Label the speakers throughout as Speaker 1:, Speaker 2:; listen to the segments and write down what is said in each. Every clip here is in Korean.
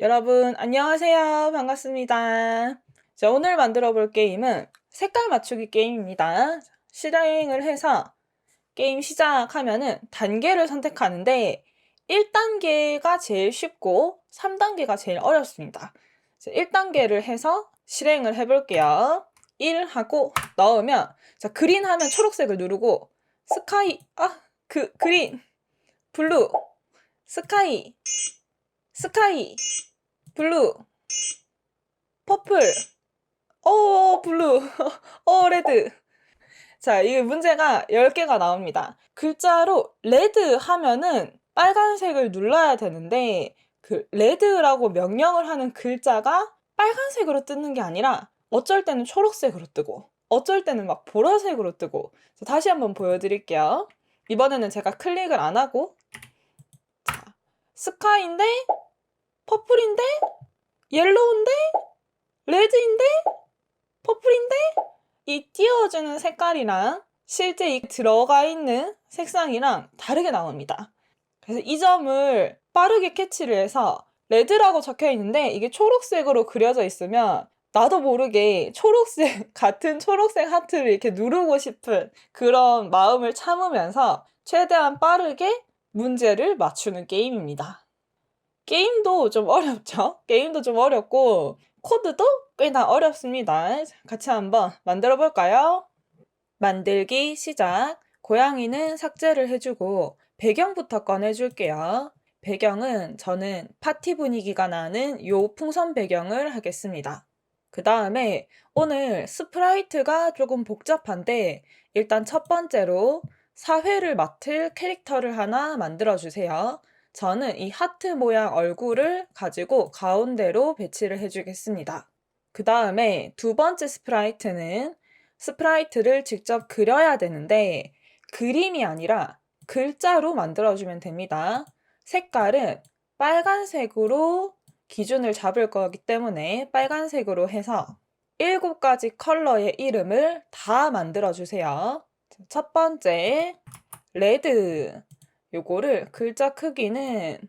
Speaker 1: 여러분, 안녕하세요. 반갑습니다. 자, 오늘 만들어 볼 게임은 색깔 맞추기 게임입니다. 실행을 해서 게임 시작하면은 단계를 선택하는데 1단계가 제일 쉽고 3단계가 제일 어렵습니다. 1단계를 해서 실행을 해볼게요. 1 하고 넣으면, 자, 그린 하면 초록색을 누르고, 스카이, 그린, 블루, 스카이, 스카이, 블루, 퍼플, 블루, 레드. 자, 이 문제가 10개가 나옵니다. 글자로 레드 하면은 빨간색을 눌러야 되는데, 그 레드라고 명령을 하는 글자가 빨간색으로 뜨는 게 아니라 어쩔 때는 초록색으로 뜨고, 어쩔 때는 막 보라색으로 뜨고. 자, 다시 한번 보여드릴게요. 이번에는 제가 클릭을 안 하고, 자, 스카이인데, 퍼플인데, 옐로우인데, 레드인데, 퍼플인데, 이 띄워주는 색깔이랑 실제 이 들어가 있는 색상이랑 다르게 나옵니다. 그래서 이 점을 빠르게 캐치를 해서 레드라고 적혀 있는데 이게 초록색으로 그려져 있으면 나도 모르게 초록색, 같은 초록색 하트를 이렇게 누르고 싶은 그런 마음을 참으면서 최대한 빠르게 문제를 맞추는 게임입니다. 게임도 좀 어렵죠? 게임도 좀 어렵고 코드도 꽤나 어렵습니다. 같이 한번 만들어 볼까요? 만들기 시작. 고양이는 삭제를 해주고 배경부터 꺼내줄게요. 배경은 저는 파티 분위기가 나는 요 풍선 배경을 하겠습니다. 그 다음에 오늘 스프라이트가 조금 복잡한데 일단 첫 번째로 사회를 맡을 캐릭터를 하나 만들어주세요. 저는 이 하트 모양 얼굴을 가지고 가운데로 배치를 해주겠습니다. 그 다음에 두 번째 스프라이트는 스프라이트를 직접 그려야 되는데 그림이 아니라 글자로 만들어주면 됩니다. 색깔은 빨간색으로 기준을 잡을 거기 때문에 빨간색으로 해서 7가지 컬러의 이름을 다 만들어주세요. 첫 번째, 레드. 요거를 글자 크기는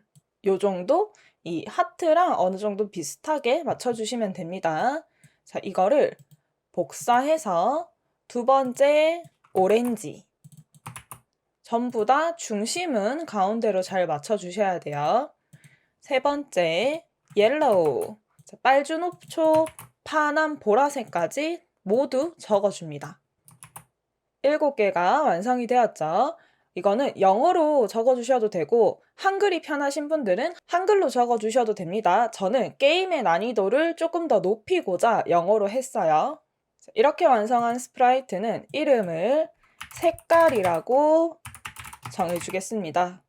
Speaker 1: 요 정도? 이 하트랑 어느 정도 비슷하게 맞춰주시면 됩니다. 자, 이거를 복사해서 두 번째, 오렌지. 전부 다 중심은 가운데로 잘 맞춰주셔야 돼요. 세 번째, 옐로우. 빨주노초, 파남, 보라색까지 모두 적어줍니다. 7개가 완성이 되었죠. 이거는 영어로 적어주셔도 되고 한글이 편하신 분들은 한글로 적어주셔도 됩니다. 저는 게임의 난이도를 조금 더 높이고자 영어로 했어요. 이렇게 완성한 스프라이트는 이름을 색깔이라고 정해주겠습니다.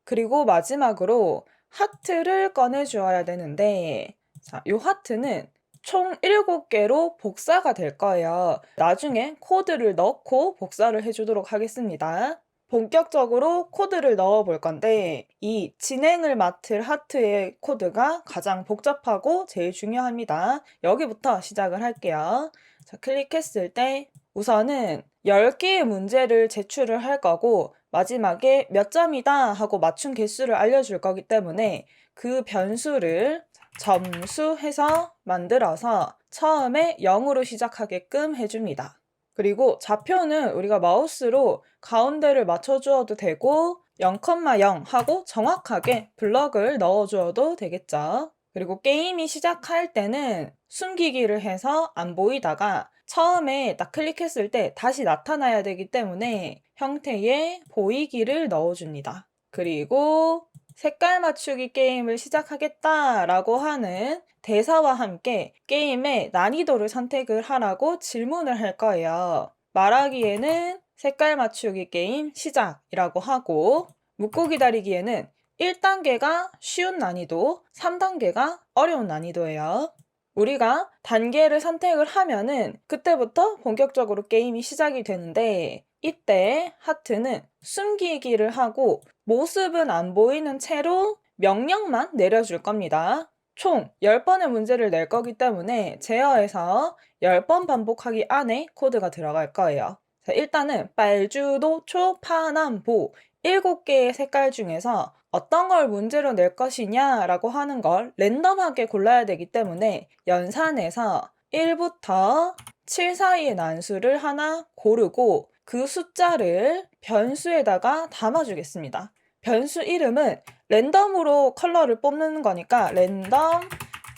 Speaker 1: 그리고 마지막으로 하트를 꺼내주어야 되는데 자, 이 하트는 총 7개로 복사가 될 거예요. 나중에 코드를 넣고 복사를 해주도록 하겠습니다. 본격적으로 코드를 넣어 볼 건데 이 진행을 맡을 하트의 코드가 가장 복잡하고 제일 중요합니다. 여기부터 시작을 할게요. 자, 클릭했을 때 우선은 10개의 문제를 제출을 할 거고 마지막에 몇 점이다 하고 맞춘 개수를 알려줄 거기 때문에 그 변수를 점수해서 만들어서 처음에 0으로 시작하게끔 해줍니다. 그리고 좌표는 우리가 마우스로 가운데를 맞춰주어도 되고 0,0 하고 정확하게 블럭을 넣어주어도 되겠죠. 그리고 게임이 시작할 때는 숨기기를 해서 안 보이다가 처음에 딱 클릭했을 때 다시 나타나야 되기 때문에 형태의 보이기를 넣어줍니다. 그리고 색깔 맞추기 게임을 시작하겠다라고 하는 대사와 함께 게임의 난이도를 선택을 하라고 질문을 할 거예요. 말하기에는 색깔 맞추기 게임 시작이라고 하고 묻고 기다리기에는 1단계가 쉬운 난이도, 3단계가 어려운 난이도예요. 우리가 단계를 선택을 하면은 그때부터 본격적으로 게임이 시작이 되는데 이때 하트는 숨기기를 하고 모습은 안 보이는 채로 명령만 내려줄 겁니다. 총 10번의 문제를 낼 거기 때문에 제어해서 10번 반복하기 안에 코드가 들어갈 거예요. 자, 일단은 빨주, 노초, 파남, 보 7개의 색깔 중에서 어떤 걸 문제로 낼 것이냐라고 하는 걸 랜덤하게 골라야 되기 때문에 연산에서 1부터 7 사이의 난수를 하나 고르고 그 숫자를 변수에다가 담아주겠습니다. 변수 이름은 랜덤으로 컬러를 뽑는 거니까 랜덤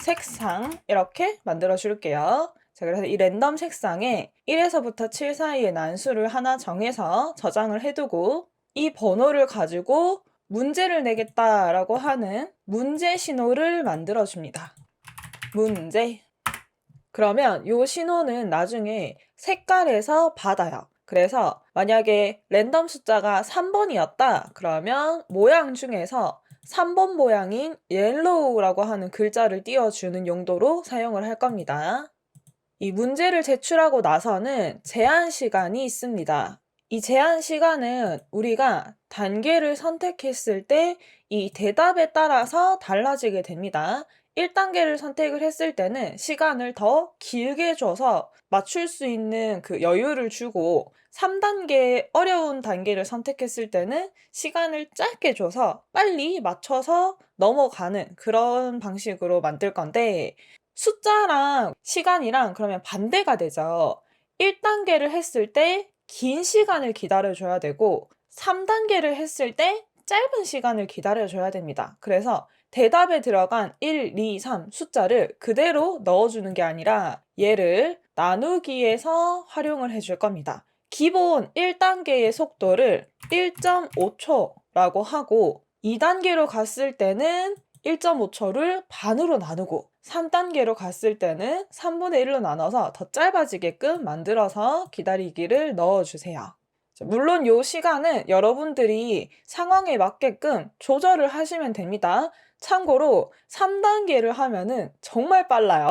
Speaker 1: 색상 이렇게 만들어 줄게요. 자, 그래서 이 랜덤 색상에 1에서부터 7 사이의 난수를 하나 정해서 저장을 해두고 이 번호를 가지고 문제를 내겠다라고 하는 문제 신호를 만들어 줍니다. 문제. 그러면 이 신호는 나중에 색깔에서 받아요. 그래서 만약에 랜덤 숫자가 3번이었다 그러면 모양 중에서 3번 모양인 yellow라고 하는 글자를 띄워주는 용도로 사용을 할 겁니다. 이 문제를 제출하고 나서는 제한 시간이 있습니다. 이 제한 시간은 우리가 단계를 선택했을 때 이 대답에 따라서 달라지게 됩니다. 1단계를 선택을 했을 때는 시간을 더 길게 줘서 맞출 수 있는 그 여유를 주고 3단계 어려운 단계를 선택했을 때는 시간을 짧게 줘서 빨리 맞춰서 넘어가는 그런 방식으로 만들 건데 숫자랑 시간이랑 그러면 반대가 되죠. 1단계를 했을 때 긴 시간을 기다려줘야 되고 3단계를 했을 때 짧은 시간을 기다려줘야 됩니다. 그래서 대답에 들어간 1, 2, 3 숫자를 그대로 넣어주는 게 아니라 얘를 나누기에서 활용을 해줄 겁니다. 기본 1단계의 속도를 1.5초라고 하고 2단계로 갔을 때는 1.5초를 반으로 나누고 3단계로 갔을 때는 3분의 1로 나눠서 더 짧아지게끔 만들어서 기다리기를 넣어주세요. 물론 이 시간은 여러분들이 상황에 맞게끔 조절을 하시면 됩니다. 참고로 3단계를 하면은 정말 빨라요.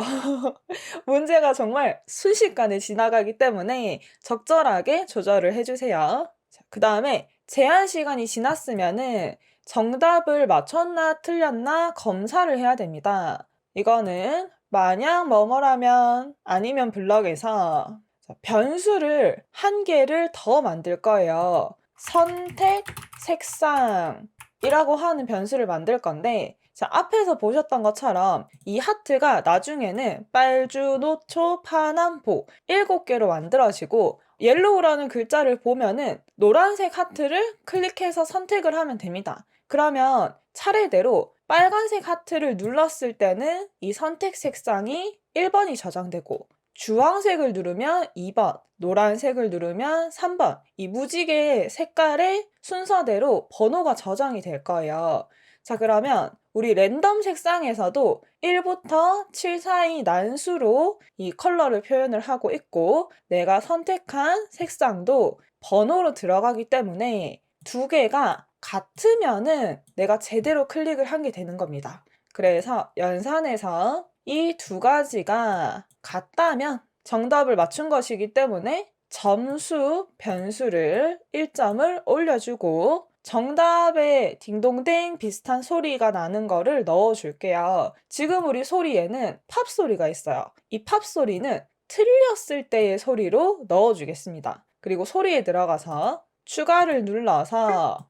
Speaker 1: 문제가 정말 순식간에 지나가기 때문에 적절하게 조절을 해주세요. 그 다음에 제한 시간이 지났으면은 정답을 맞췄나 틀렸나 검사를 해야 됩니다. 이거는 만약 뭐뭐라면 아니면 블럭에서 변수를 한 개를 더 만들 거예요. 선택 색상이라고 하는 변수를 만들 건데 자, 앞에서 보셨던 것처럼 이 하트가 나중에는 빨주, 노초, 파남보 7개로 만들어지고 옐로우라는 글자를 보면은 노란색 하트를 클릭해서 선택을 하면 됩니다. 그러면 차례대로 빨간색 하트를 눌렀을 때는 이 선택 색상이 1번이 저장되고 주황색을 누르면 2번, 노란색을 누르면 3번 이 무지개 색깔의 순서대로 번호가 저장이 될 거예요. 자, 그러면 우리 랜덤 색상에서도 1부터 7 사이 난수로 이 컬러를 표현을 하고 있고 내가 선택한 색상도 번호로 들어가기 때문에 두 개가 같으면은 내가 제대로 클릭을 한 게 되는 겁니다. 그래서 연산에서 이 두 가지가 같다면 정답을 맞춘 것이기 때문에 점수 변수를 1점을 올려주고 정답에 딩동댕 비슷한 소리가 나는 거를 넣어줄게요. 지금 우리 소리에는 팝 소리가 있어요. 이 팝 소리는 틀렸을 때의 소리로 넣어주겠습니다. 그리고 소리에 들어가서 추가를 눌러서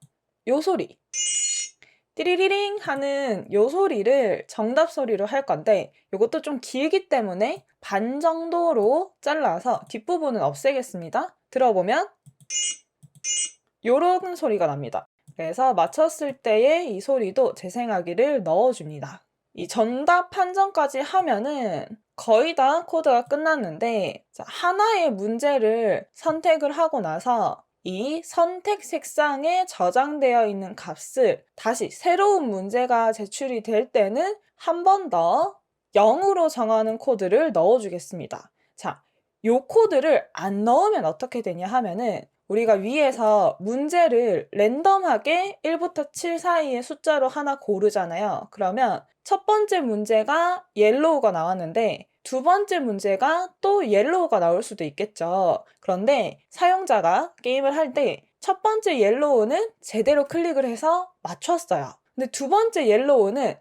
Speaker 1: 요 소리 띠리리링 하는 요 소리를 정답 소리로 할 건데 이것도 좀 길기 때문에 반 정도로 잘라서 뒷부분은 없애겠습니다. 들어보면 요런 소리가 납니다. 그래서 맞췄을 때의 이 소리도 재생하기를 넣어줍니다. 이 정답 판정까지 하면은 거의 다 코드가 끝났는데 하나의 문제를 선택을 하고 나서 이 선택 색상에 저장되어 있는 값을 다시 새로운 문제가 제출이 될 때는 한 번 더 0으로 정하는 코드를 넣어주겠습니다. 자, 요 코드를 안 넣으면 어떻게 되냐 하면은 우리가 위에서 문제를 랜덤하게 1부터 7 사이의 숫자로 하나 고르잖아요. 그러면 첫 번째 문제가 옐로우가 나왔는데 두 번째 문제가 또 옐로우가 나올 수도 있겠죠. 그런데 사용자가 게임을 할 때 첫 번째 옐로우는 제대로 클릭을 해서 맞췄어요. 근데 두 번째 옐로우는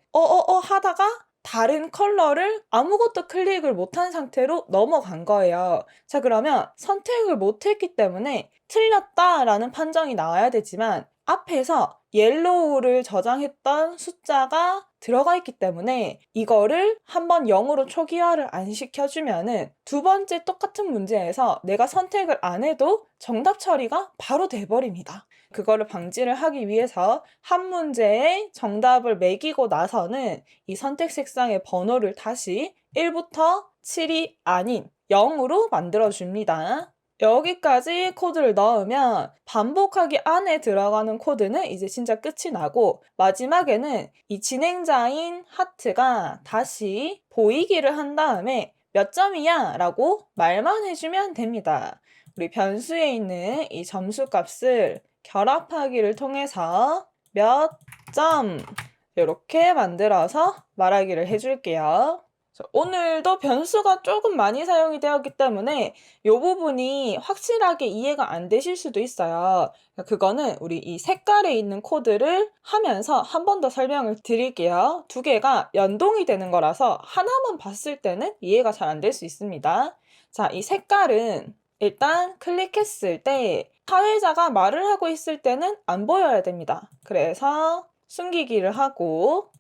Speaker 1: 하다가 다른 컬러를 아무것도 클릭을 못한 상태로 넘어간 거예요. 자, 그러면 선택을 못했기 때문에 틀렸다라는 판정이 나와야 되지만 앞에서 옐로우를 저장했던 숫자가 들어가 있기 때문에 이거를 한번 0으로 초기화를 안 시켜주면은 두 번째 똑같은 문제에서 내가 선택을 안 해도 정답 처리가 바로 돼버립니다. 그거를 방지를 하기 위해서 한 문제에 정답을 매기고 나서는 이 선택 색상의 번호를 다시 1부터 7이 아닌 0으로 만들어줍니다. 여기까지 코드를 넣으면 반복하기 안에 들어가는 코드는 이제 진짜 끝이 나고 마지막에는 이 진행자인 하트가 다시 보이기를 한 다음에 몇 점이야? 라고 말만 해주면 됩니다. 우리 변수에 있는 이 점수 값을 결합하기를 통해서 몇 점 이렇게 만들어서 말하기를 해줄게요. 오늘도 변수가 조금 많이 사용이 되었기 때문에 이 부분이 확실하게 이해가 안 되실 수도 있어요. 그거는 우리 이 색깔에 있는 코드를 하면서 한 번 더 설명을 드릴게요. 두 개가 연동이 되는 거라서 하나만 봤을 때는 이해가 잘 안 될 수 있습니다. 자, 이 색깔은 일단 클릭했을 때 사회자가 말을 하고 있을 때는 안 보여야 됩니다. 그래서 숨기기를 하고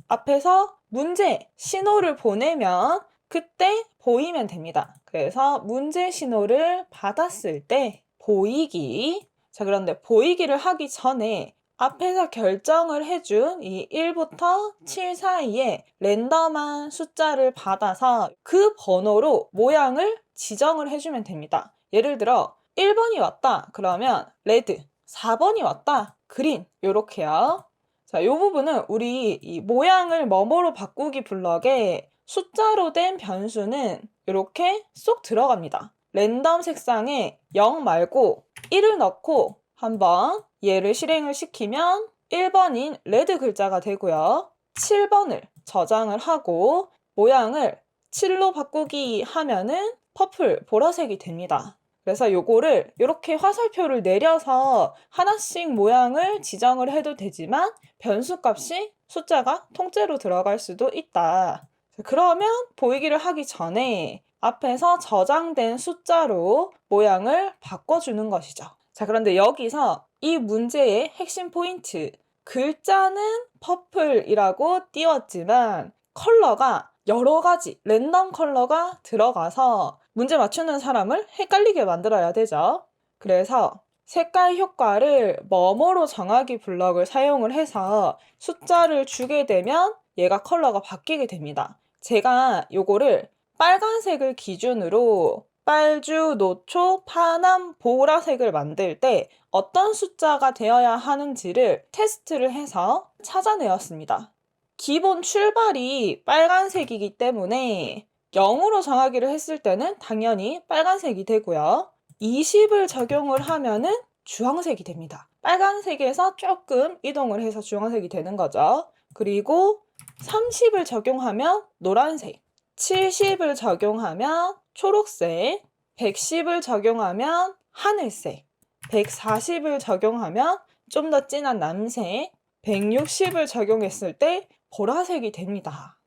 Speaker 1: 앞에서 문제 신호를 보내면 그때 보이면 됩니다. 그래서 문제 신호를 받았을 때 보이기. 자, 그런데 보이기를 하기 전에 앞에서 결정을 해준 이 1부터 7 사이에 랜덤한 숫자를 받아서 그 번호로 모양을 지정을 해주면 됩니다. 예를 들어 1번이 왔다. 그러면 레드, 4번이 왔다. 그린. 요렇게요. 자, 이 부분은 우리 이 모양을 뭐뭐로 바꾸기 블럭에 숫자로 된 변수는 이렇게 쏙 들어갑니다. 랜덤 색상에 0 말고 1을 넣고 한번 얘를 실행을 시키면 1번인 레드 글자가 되고요. 7번을 저장을 하고 모양을 7로 바꾸기 하면은 퍼플, 보라색이 됩니다. 그래서 요거를 이렇게 화살표를 내려서 하나씩 모양을 지정을 해도 되지만 변수 값이 숫자가 통째로 들어갈 수도 있다. 그러면 보이기를 하기 전에 앞에서 저장된 숫자로 모양을 바꿔주는 것이죠. 자, 그런데 여기서 이 문제의 핵심 포인트, 글자는 퍼플이라고 띄웠지만 컬러가 여러 가지 랜덤 컬러가 들어가서 문제 맞추는 사람을 헷갈리게 만들어야 되죠. 그래서 색깔 효과를 뭐뭐로 정하기 블럭을 사용을 해서 숫자를 주게 되면 얘가 컬러가 바뀌게 됩니다. 제가 요거를 빨간색을 기준으로 빨주, 노초, 파남, 보라색을 만들 때 어떤 숫자가 되어야 하는지를 테스트를 해서 찾아내었습니다. 기본 출발이 빨간색이기 때문에 0으로 정하기를 했을 때는 당연히 빨간색이 되고요. 20을 적용을 하면은 주황색이 됩니다. 빨간색에서 조금 이동을 해서 주황색이 되는 거죠. 그리고 30을 적용하면 노란색, 70을 적용하면 초록색, 110을 적용하면 하늘색, 140을 적용하면 좀 더 진한 남색, 160을 적용했을 때 보라색이 됩니다.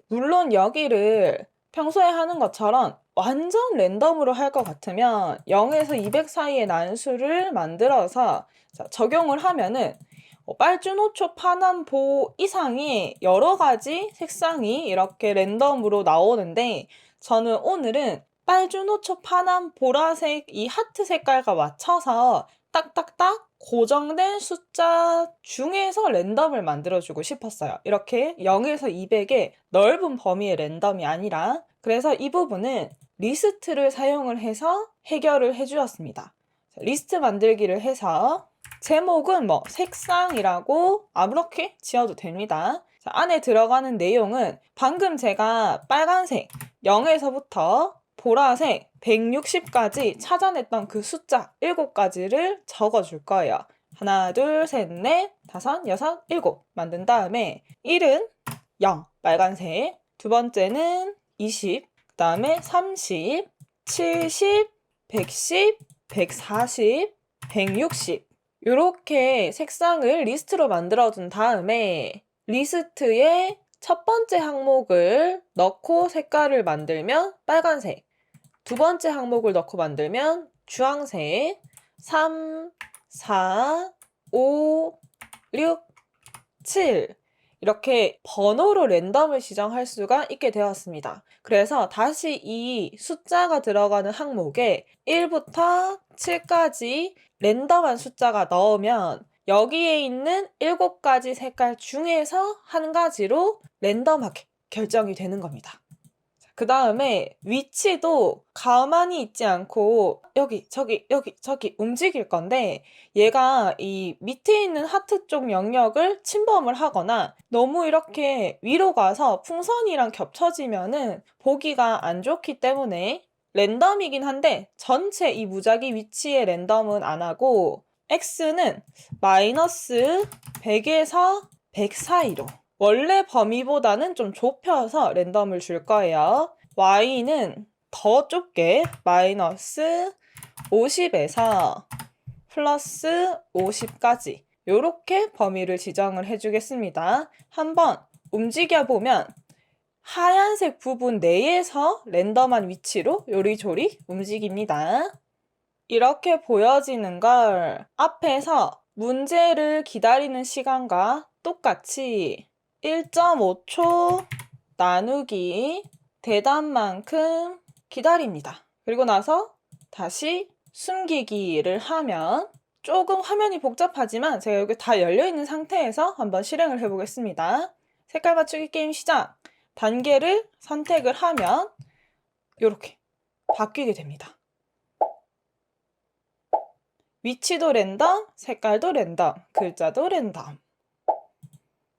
Speaker 1: 물론 여기를 평소에 하는 것처럼 완전 랜덤으로 할 것 같으면 0에서 200 사이의 난수를 만들어서 적용을 하면은 빨주, 노초, 파남, 보 이상의 여러 가지 색상이 이렇게 랜덤으로 나오는데 저는 오늘은 빨주, 노초, 파남, 보라색 이 하트 색깔과 맞춰서 딱딱딱 고정된 숫자 중에서 랜덤을 만들어주고 싶었어요. 이렇게 0에서 200의 넓은 범위의 랜덤이 아니라 그래서 이 부분은 리스트를 사용을 해서 해결을 해주었습니다. 리스트 만들기를 해서 제목은 뭐 색상이라고 아무렇게 지어도 됩니다. 자, 안에 들어가는 내용은 방금 제가 빨간색 0에서부터 보라색 160까지 찾아냈던 그 숫자 7가지를 적어줄 거예요. 하나, 둘, 셋, 넷, 다섯, 여섯, 일곱 만든 다음에 1은 0, 빨간색. 두 번째는 20, 그 다음에 30, 70, 110, 140, 160 이렇게 색상을 리스트로 만들어둔 다음에 리스트에 첫 번째 항목을 넣고 색깔을 만들면 빨간색, 두 번째 항목을 넣고 만들면 주황색, 3, 4, 5, 6, 7 이렇게 번호로 랜덤을 지정할 수가 있게 되었습니다. 그래서 다시 이 숫자가 들어가는 항목에 1부터 7까지 랜덤한 숫자가 넣으면 여기에 있는 7가지 색깔 중에서 한 가지로 랜덤하게 결정이 되는 겁니다. 그 다음에 위치도 가만히 있지 않고 여기, 저기, 여기, 저기 움직일 건데 얘가 이 밑에 있는 하트 쪽 영역을 침범을 하거나 너무 이렇게 위로 가서 풍선이랑 겹쳐지면은 보기가 안 좋기 때문에 랜덤이긴 한데 전체 이 무작위 위치에 랜덤은 안 하고 X는 마이너스 100에서 100 사이로 원래 범위보다는 좀 좁혀서 랜덤을 줄 거예요. Y는 더 좁게 마이너스 50에서 플러스 50까지 이렇게 범위를 지정을 해주겠습니다. 한번 움직여보면 하얀색 부분 내에서 랜덤한 위치로 요리조리 움직입니다. 이렇게 보여지는 걸 앞에서 문제를 기다리는 시간과 똑같이 1.5초 나누기 대답만큼 기다립니다. 그리고 나서 다시 숨기기를 하면 조금 화면이 복잡하지만 제가 여기 다 열려있는 상태에서 한번 실행을 해보겠습니다. 색깔 맞추기 게임 시작! 단계를 선택을 하면 이렇게 바뀌게 됩니다. 위치도 랜덤, 색깔도 랜덤, 글자도 랜덤.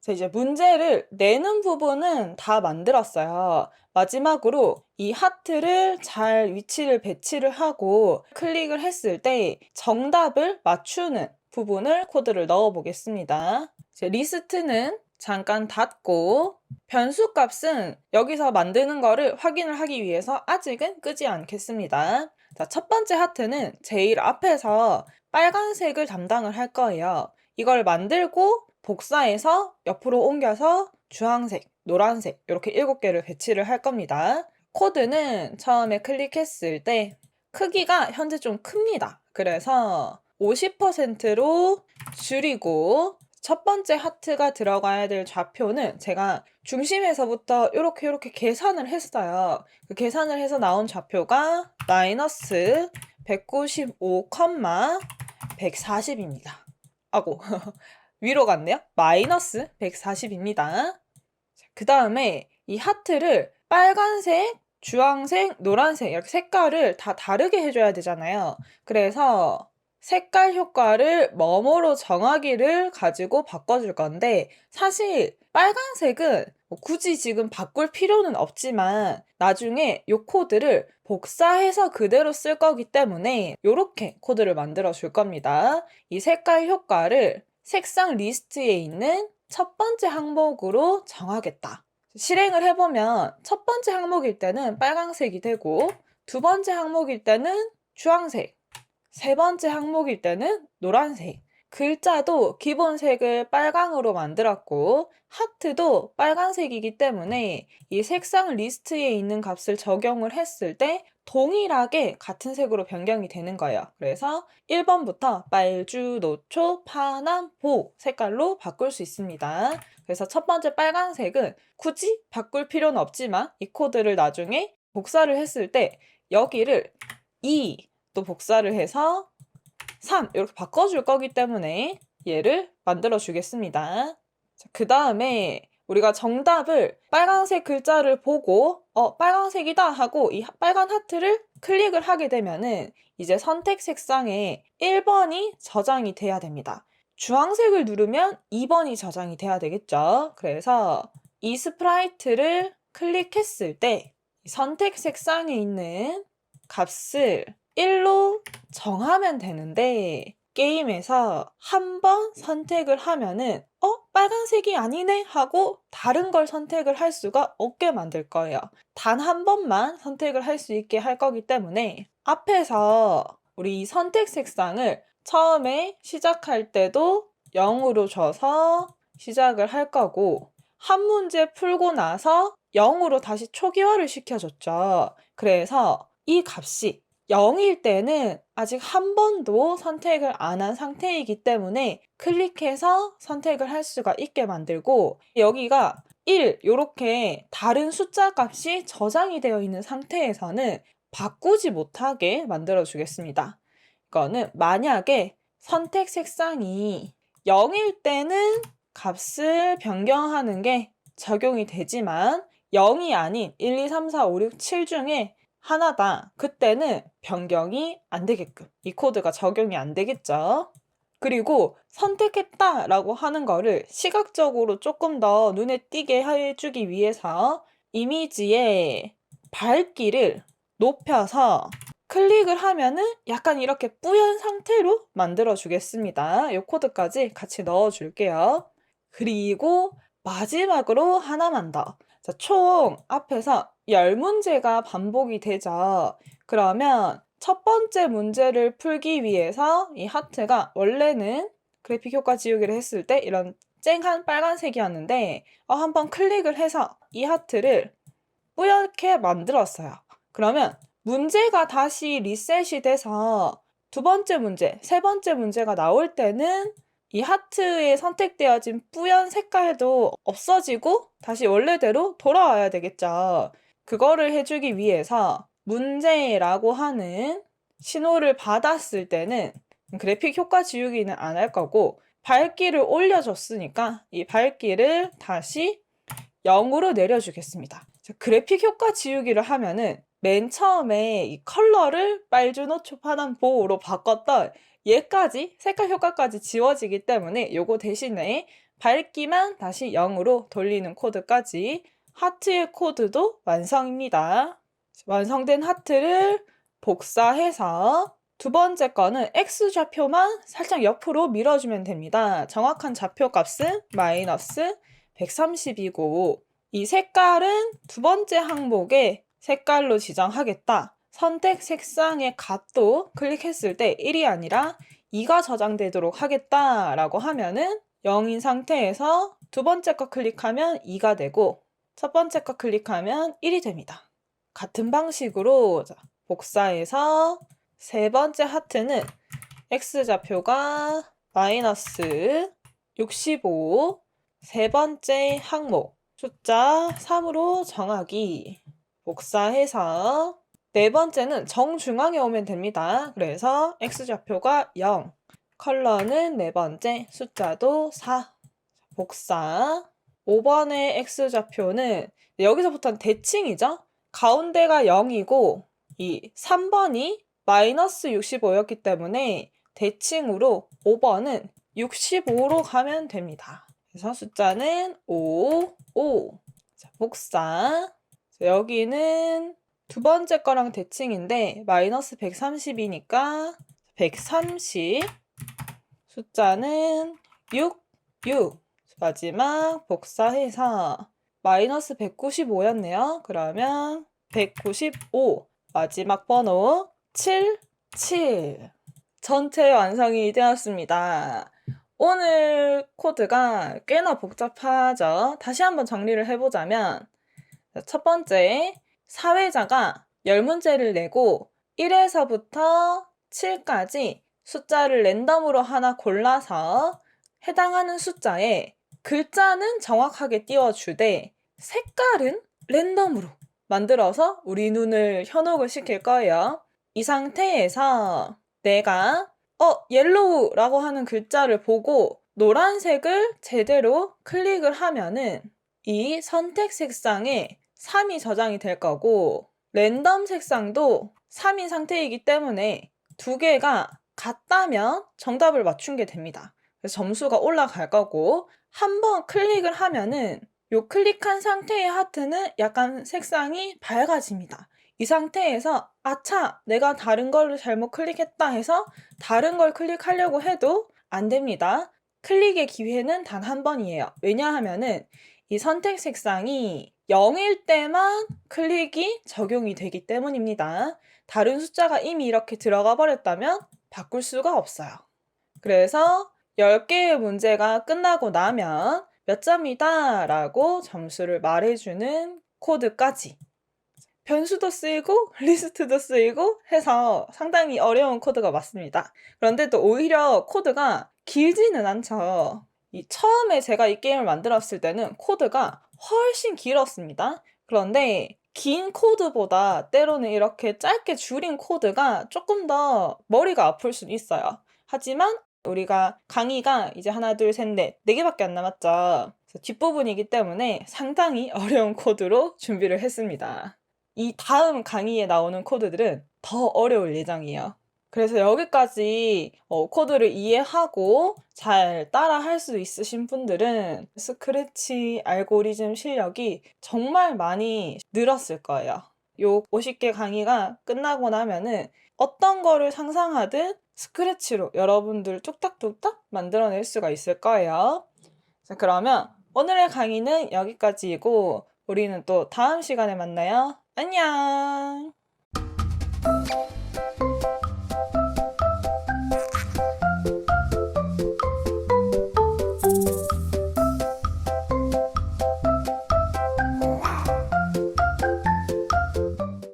Speaker 1: 이제 문제를 내는 부분은 다 만들었어요. 마지막으로 이 하트를 잘 위치를 배치를 하고 클릭을 했을 때 정답을 맞추는 부분을 코드를 넣어 보겠습니다. 이제 리스트는 잠깐 닫고 변수 값은 여기서 만드는 거를 확인을 하기 위해서 아직은 끄지 않겠습니다. 자, 첫 번째 하트는 제일 앞에서 빨간색을 담당을 할 거예요. 이걸 만들고 복사해서 옆으로 옮겨서 주황색, 노란색 이렇게 7개를 배치를 할 겁니다. 코드는 처음에 클릭했을 때 크기가 현재 좀 큽니다. 그래서 50%로 줄이고 첫 번째 하트가 들어가야 될 좌표는 제가 중심에서부터 이렇게 계산을 했어요. 그 계산을 해서 나온 좌표가 마이너스 195, 140입니다. 아고 위로 갔네요. 마이너스 140입니다. 그 다음에 이 하트를 빨간색, 주황색, 노란색 이렇게 색깔을 다 다르게 해줘야 되잖아요. 그래서 색깔 효과를 뭐뭐로 정하기를 가지고 바꿔줄 건데 사실 빨간색은 굳이 지금 바꿀 필요는 없지만 나중에 이 코드를 복사해서 그대로 쓸 거기 때문에 이렇게 코드를 만들어 줄 겁니다. 이 색깔 효과를 색상 리스트에 있는 첫 번째 항목으로 정하겠다. 실행을 해보면 첫 번째 항목일 때는 빨강색이 되고 두 번째 항목일 때는 주황색, 세 번째 항목일 때는 노란색, 글자도 기본색을 빨강으로 만들었고 하트도 빨간색이기 때문에 이 색상 리스트에 있는 값을 적용을 했을 때 동일하게 같은 색으로 변경이 되는 거예요. 그래서 1번부터 빨주, 노초, 파남, 보 색깔로 바꿀 수 있습니다. 그래서 첫 번째 빨간색은 굳이 바꿀 필요는 없지만 이 코드를 나중에 복사를 했을 때 여기를 2 또 복사를 해서 3 이렇게 바꿔줄 거기 때문에 얘를 만들어 주겠습니다. 그 다음에 우리가 정답을 빨간색 글자를 보고 빨간색이다 하고 이 빨간 하트를 클릭을 하게 되면은 이제 선택 색상에 1번이 저장이 돼야 됩니다. 주황색을 누르면 2번이 저장이 돼야 되겠죠. 그래서 이 스프라이트를 클릭했을 때 선택 색상에 있는 값을 1로 정하면 되는데 게임에서 한 번 선택을 하면은 빨간색이 아니네 하고 다른 걸 선택을 할 수가 없게 만들 거예요. 단 한 번만 선택을 할 수 있게 할 거기 때문에 앞에서 우리 이 선택 색상을 처음에 시작할 때도 0으로 줘서 시작을 할 거고 한 문제 풀고 나서 0으로 다시 초기화를 시켜줬죠. 그래서 이 값이 0일 때는 아직 한 번도 선택을 안 한 상태이기 때문에 클릭해서 선택을 할 수가 있게 만들고, 여기가 1 요렇게 다른 숫자 값이 저장이 되어 있는 상태에서는 바꾸지 못하게 만들어 주겠습니다. 이거는 만약에 선택 색상이 0일 때는 값을 변경하는 게 적용이 되지만 0이 아닌 1, 2, 3, 4, 5, 6, 7 중에 하나다. 그때는 변경이 안 되게끔 이 코드가 적용이 안 되겠죠. 그리고 선택했다라고 하는 거를 시각적으로 조금 더 눈에 띄게 해주기 위해서 이미지의 밝기를 높여서 클릭을 하면은 약간 이렇게 뿌연 상태로 만들어 주겠습니다. 이 코드까지 같이 넣어 줄게요. 그리고 마지막으로 하나만 더. 자, 총 앞에서 10문제가 반복이 되죠. 그러면 첫 번째 문제를 풀기 위해서 이 하트가 원래는 그래픽 효과 지우기를 했을 때 이런 쨍한 빨간색이었는데 한번 클릭을 해서 이 하트를 뿌옇게 만들었어요. 그러면 문제가 다시 리셋이 돼서 두 번째 문제, 세 번째 문제가 나올 때는 이 하트에 선택되어진 뿌연 색깔도 없어지고 다시 원래대로 돌아와야 되겠죠. 그거를 해주기 위해서 문제라고 하는 신호를 받았을 때는 그래픽 효과 지우기는 안 할 거고 밝기를 올려줬으니까 이 밝기를 다시 0으로 내려주겠습니다. 그래픽 효과 지우기를 하면은 맨 처음에 이 컬러를 빨주노초 파란 보호로 바꿨던 얘까지 색깔 효과까지 지워지기 때문에 요거 대신에 밝기만 다시 0으로 돌리는 코드까지 하트의 코드도 완성입니다. 완성된 하트를 복사해서 두 번째 거는 X좌표만 살짝 옆으로 밀어주면 됩니다. 정확한 좌표 값은 마이너스 130이고 이 색깔은 두 번째 항목에 색깔로 지정하겠다. 선택 색상의 값도 클릭했을 때 1이 아니라 2가 저장되도록 하겠다라고 하면은 0인 상태에서 두 번째 거 클릭하면 2가 되고 첫 번째 거 클릭하면 1이 됩니다. 같은 방식으로 복사해서 세 번째 하트는 X좌표가 마이너스 65 세 번째 항목 숫자 3으로 정하기 복사해서 네 번째는 정중앙에 오면 됩니다. 그래서 X좌표가 0 컬러는 네 번째 숫자도 4 복사 5번의 X좌표는 여기서부터는 대칭이죠. 가운데가 0이고 이 3번이 마이너스 65였기 때문에 대칭으로 5번은 65로 가면 됩니다. 그래서 숫자는 5, 5. 자, 복사. 여기는 두 번째 거랑 대칭인데 마이너스 130이니까 130. 숫자는 6, 6. 마지막 복사해서 마이너스 195였네요. 그러면 195. 마지막 번호 7, 7. 전체 완성이 되었습니다. 오늘 코드가 꽤나 복잡하죠. 다시 한번 정리를 해보자면 첫 번째, 사회자가 10문제를 내고 1에서부터 7까지 숫자를 랜덤으로 하나 골라서 해당하는 숫자에 글자는 정확하게 띄워주되 색깔은 랜덤으로 만들어서 우리 눈을 현혹을 시킬 거예요. 이 상태에서 내가 옐로우라고 하는 글자를 보고 노란색을 제대로 클릭을 하면은 이 선택 색상에 3이 저장이 될 거고 랜덤 색상도 3인 상태이기 때문에 두 개가 같다면 정답을 맞춘 게 됩니다. 그래서 점수가 올라갈 거고 한번 클릭을 하면은 요 클릭한 상태의 하트는 약간 색상이 밝아집니다. 이 상태에서 아차! 내가 다른 걸 잘못 클릭했다 해서 다른 걸 클릭하려고 해도 안 됩니다. 클릭의 기회는 단 한 번이에요. 왜냐하면은 이 선택 색상이 0일 때만 클릭이 적용이 되기 때문입니다. 다른 숫자가 이미 이렇게 들어가 버렸다면 바꿀 수가 없어요. 그래서 10개의 문제가 끝나고 나면 몇 점이다 라고 점수를 말해주는 코드까지 변수도 쓰이고 리스트도 쓰이고 해서 상당히 어려운 코드가 맞습니다. 그런데 또 오히려 코드가 길지는 않죠. 처음에 제가 이 게임을 만들었을 때는 코드가 훨씬 길었습니다. 그런데 긴 코드보다 때로는 이렇게 짧게 줄인 코드가 조금 더 머리가 아플 수는 있어요. 하지만 우리가 강의가 이제 하나, 둘, 셋, 넷, 4개밖에 안 남았죠. 그래서 뒷부분이기 때문에 상당히 어려운 코드로 준비를 했습니다. 이 다음 강의에 나오는 코드들은 더 어려울 예정이에요. 그래서 여기까지 코드를 이해하고 잘 따라할 수 있으신 분들은 스크래치 알고리즘 실력이 정말 많이 늘었을 거예요. 요 50개 강의가 끝나고 나면은 어떤 거를 상상하든 스크래치로 여러분들 뚝딱뚝딱 만들어낼 수가 있을 거예요. 자, 그러면 오늘의 강의는 여기까지이고 우리는 또 다음 시간에 만나요. 안녕!